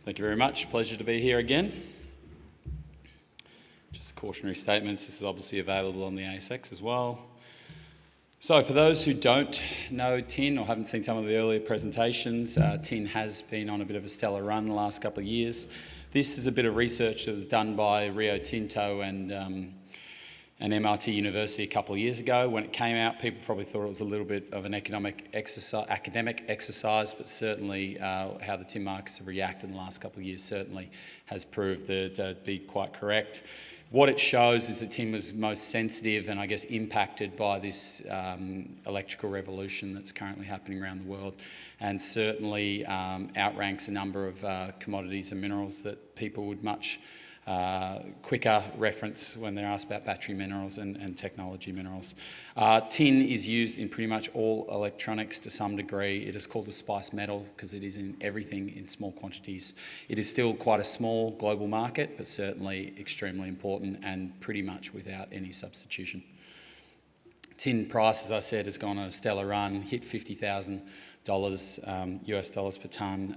Thank you very much. Pleasure to be here again. Just cautionary statements. This is obviously available on the ASX as well. So for those who don't know tin or haven't seen some of the earlier presentations, tin has been on a bit of a stellar run the last couple of years. This is a bit of research that was done by Rio Tinto and MIT University a couple of years ago. When it came out, people probably thought it was a little bit of an academic exercise, but certainly how the tin markets have reacted in the last couple of years certainly has proved that to be quite correct. What it shows is that tin was most sensitive and I guess impacted by this electrical revolution that's currently happening around the world, and certainly outranks a number of commodities and minerals that people would much quicker reference when they're asked about battery minerals and technology minerals. Tin is used in pretty much all electronics to some degree. It is called a spice metal because it is in everything in small quantities. It is still quite a small global market, but certainly extremely important and pretty much without any substitution. Tin price, as I said, has gone on a stellar run, hit $50,000 US dollars per tonne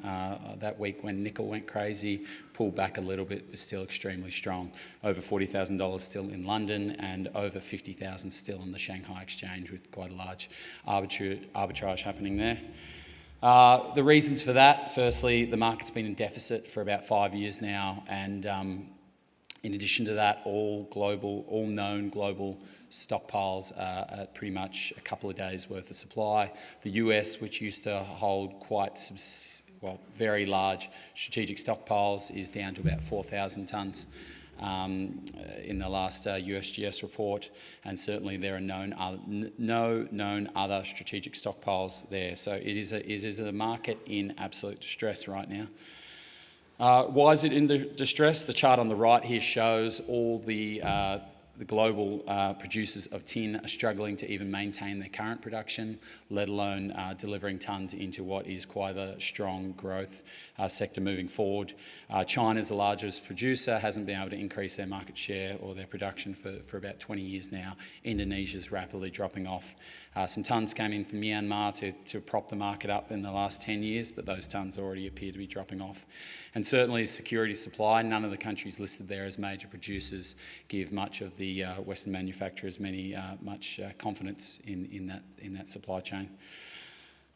that week when nickel went crazy, pulled back a little bit, but still extremely strong. Over $40,000 still in London and over $50,000 still in the Shanghai exchange, with quite a large arbitrage happening there. The reasons for that: firstly, the market's been in deficit for about 5 years now, and in addition to that, all known global stockpiles are at pretty much a couple of days' worth of supply. The US, which used to hold very large strategic stockpiles, is down to about 4,000 tonnes in the last USGS report, and certainly there are no known other strategic stockpiles there. So it is a market in absolute distress right now. Why is it in distress? The chart on the right here shows all the global producers of tin are struggling to even maintain their current production, let alone delivering tonnes into what is quite a strong growth sector moving forward. China's the largest producer, hasn't been able to increase their market share or their production for about 20 years now. Indonesia's rapidly dropping off. Some tonnes came in from Myanmar to prop the market up in the last 10 years, but those tonnes already appear to be dropping off. And certainly security of supply, none of the countries listed there as major producers give much of the Western manufacturers much confidence in that supply chain.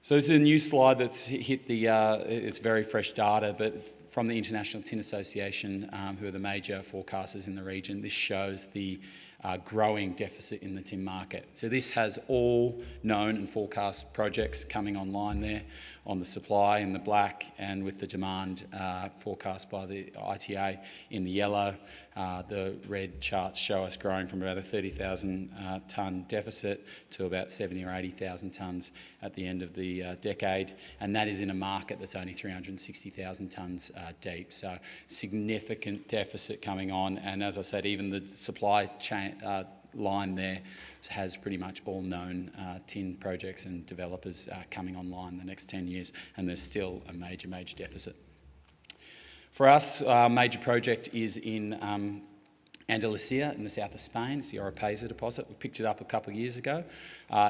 So this is a new slide that's hit it's very fresh data, but from the International Tin Association, who are the major forecasters in the region. This shows the growing deficit in the tin market. So this has all known and forecast projects coming online there on the supply in the black, and with the demand forecast by the ITA in the yellow. The red charts show us growing from about a 30,000 tonne deficit to about 70 or 80,000 tonnes at the end of the decade, and that is in a market that's only 360,000 tonnes deep. So significant deficit coming on, and as I said, even the supply chain line there has pretty much all known tin projects and developers coming online in the next 10 years, and there's still a major deficit. For us, our major project is in Andalusia in the south of Spain. It's the Oropesa deposit. We picked it up a couple of years ago.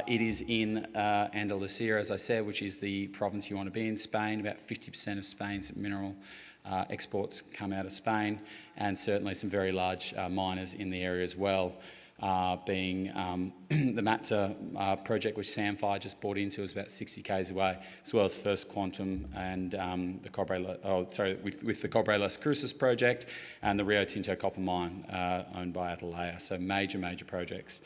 It is in Andalusia, as I said, which is the province you want to be in Spain. About 50% of Spain's mineral exports come out of Spain, and certainly some very large miners in the area as well. Being the Matza project, which Samphire just bought into, is about 60 k's away, as well as First Quantum and with the Cobre Las Cruces project and the Rio Tinto copper mine owned by Atalaya. So major projects.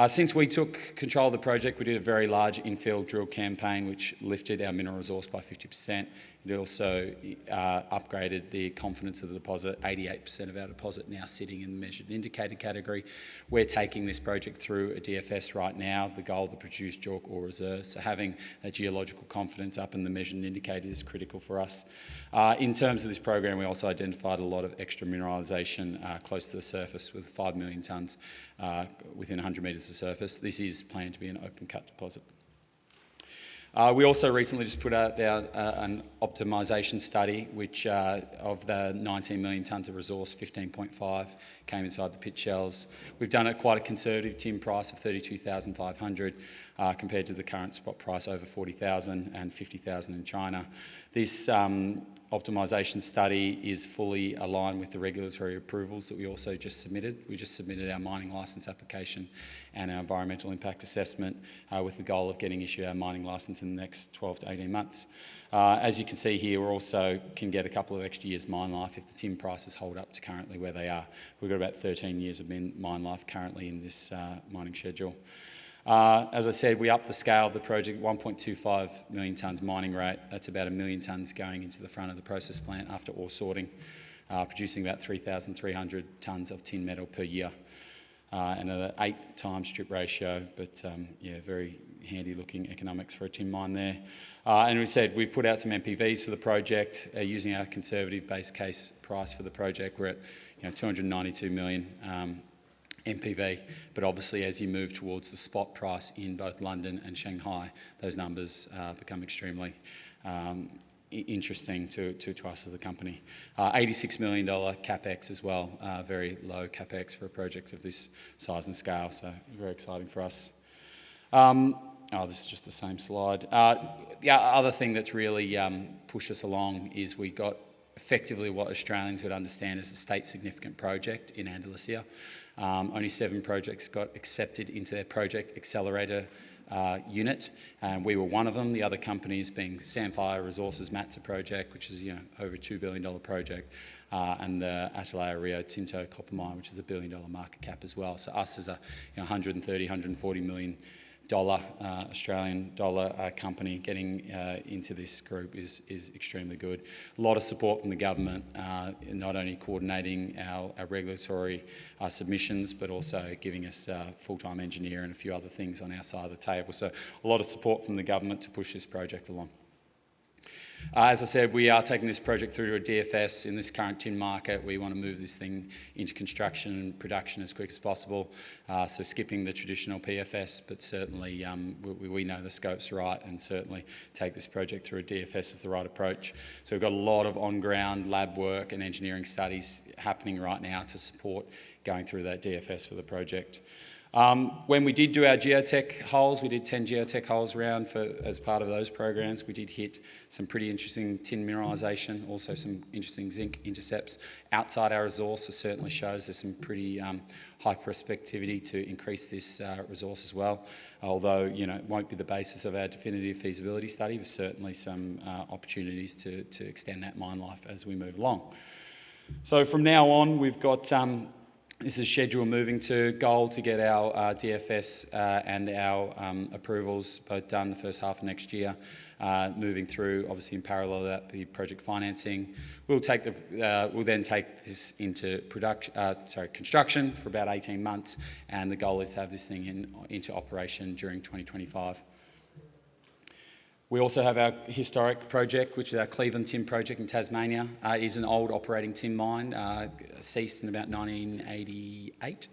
Since we took control of the project, we did a very large infill drill campaign which lifted our mineral resource by 50%. It also upgraded the confidence of the deposit. 88% of our deposit now sitting in the measured and indicated category. We're taking this project through a DFS right now, the goal to produce JORC ore reserves. So having that geological confidence up in the measured and indicated is critical for us. In terms of this program, we also identified a lot of extra mineralisation close to the surface, with 5 million tonnes within 100 metres of surface. This is planned to be an open cut deposit. We also recently just put out an optimisation study, which of the 19 million tonnes of resource, 15.5 came inside the pit shells. We've done it quite a conservative tin price of 32,500 compared to the current spot price over 40,000 and 50,000 in China. This optimisation study is fully aligned with the regulatory approvals that we also just submitted. We just submitted our mining licence application and our environmental impact assessment with the goal of getting issued our mining licence in the next 12 to 18 months. As you can see here, we also can get a couple of extra years mine life if the tin prices hold up to currently where they are. We've got about 13 years of mine life currently in this mining schedule. As I said, we upped the scale of the project, 1.25 million tonnes mining rate. That's about 1 million tonnes going into the front of the process plant after ore sorting, producing about 3,300 tonnes of tin metal per year. And an 8 times strip ratio, but yeah, very handy looking economics for a tin mine there. And we said we put out some MPVs for the project using our conservative base case price for the project. We're at 292 million MPV, but obviously as you move towards the spot price in both London and Shanghai, those numbers become extremely interesting to us as a company. $86 million CapEx as well, very low CapEx for a project of this size and scale, so very exciting for us. This is just the same slide. The other thing that's really pushed us along is we got effectively what Australians would understand as a state significant project in Andalusia. Only 7 projects got accepted into their project accelerator unit, and we were one of them. The other companies being Sandfire Resources Matsa project, which is over a $2 billion project, and the Atalaya Rio Tinto copper mine, which is a $1 billion market cap as well. So us as a 130, $140 million Australian dollar company getting into this group is extremely good. A lot of support from the government, not only coordinating our regulatory submissions, but also giving us a full-time engineer and a few other things on our side of the table. So a lot of support from the government to push this project along. As I said, we are taking this project through to a DFS. In this current tin market, we want to move this thing into construction and production as quick as possible. So skipping the traditional PFS, but certainly we know the scope's right, and certainly take this project through a DFS is the right approach. So we've got a lot of on-ground lab work and engineering studies happening right now to support going through that DFS for the project. When we did do our geotech holes, we did 10 geotech holes around as part of those programs. We did hit some pretty interesting tin mineralisation, also some interesting zinc intercepts outside our resource. It certainly shows there's some pretty high prospectivity to increase this resource as well. Although, it won't be the basis of our definitive feasibility study, but certainly some opportunities to extend that mine life as we move along. So from now on, we've got this is schedule moving to goal to get our DFS and our approvals both done the first half of next year. Moving through, obviously in parallel to that, the project financing. We'll then take this into construction for about 18 months, and the goal is to have this thing into operation during 2025. We also have our historic project, which is our Cleveland Tin project in Tasmania. It is an old operating tin mine, ceased in about 1988.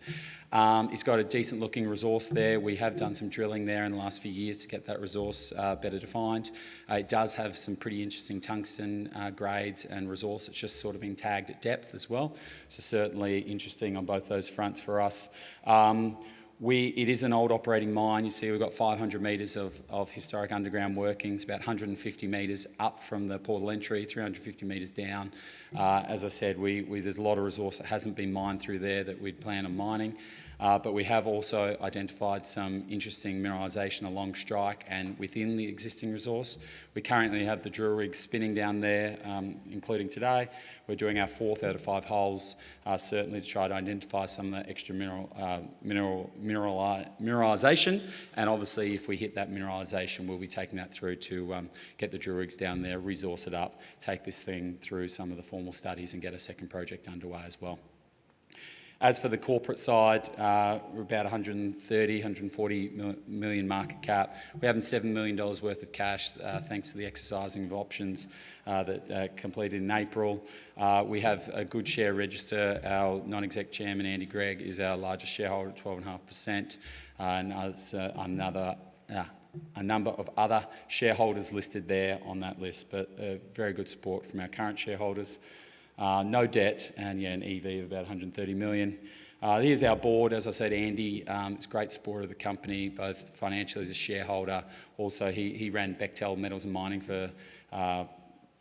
It's got a decent looking resource there. We have done some drilling there in the last few years to get that resource better defined. It does have some pretty interesting tungsten grades and resource. It's just sort of been tagged at depth as well. So certainly interesting on both those fronts for us. It is an old operating mine. You see we've got 500 metres of historic underground workings, about 150 metres up from the portal entry, 350 metres down. As I said, there's a lot of resource that hasn't been mined through there that we'd plan on mining. But we have also identified some interesting mineralisation along strike and within the existing resource. We currently have the drill rig spinning down there, including today. We're doing our 4th out of 5 holes, certainly to try to identify some of the extra mineralisation. And obviously, if we hit that mineralisation, we'll be taking that through to get the drill rigs down there, resource it up, take this thing through some of the formal studies and get a second project underway as well. As for the corporate side, we're about 130, 140 million market cap. We're having $7 million worth of cash thanks to the exercising of options that completed in April. We have a good share register. Our non-exec chairman, Andy Gregg, is our largest shareholder at 12.5%. And there's a number of other shareholders listed there on that list, but very good support from our current shareholders. No debt, and an EV of about 130 million. Here's our board. As I said, Andy is a great supporter of the company, both financially as a shareholder. Also, he ran Bechtel Metals and Mining for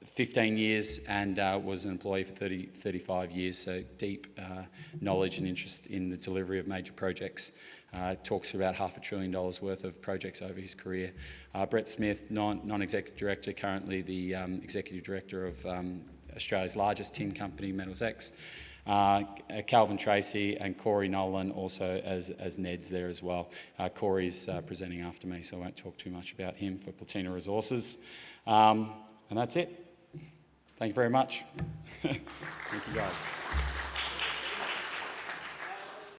15 years and was an employee for 35 years, so deep knowledge and interest in the delivery of major projects. Talks about $500 billion worth of projects over his career. Brett Smith, non-executive director, currently the executive director of Australia's largest tin company, Metals X. Calvin Tracy and Corey Nolan also as NEDs there as well. Corey's presenting after me, so I won't talk too much about him for Platina Resources. And that's it. Thank you very much. Thank you, guys.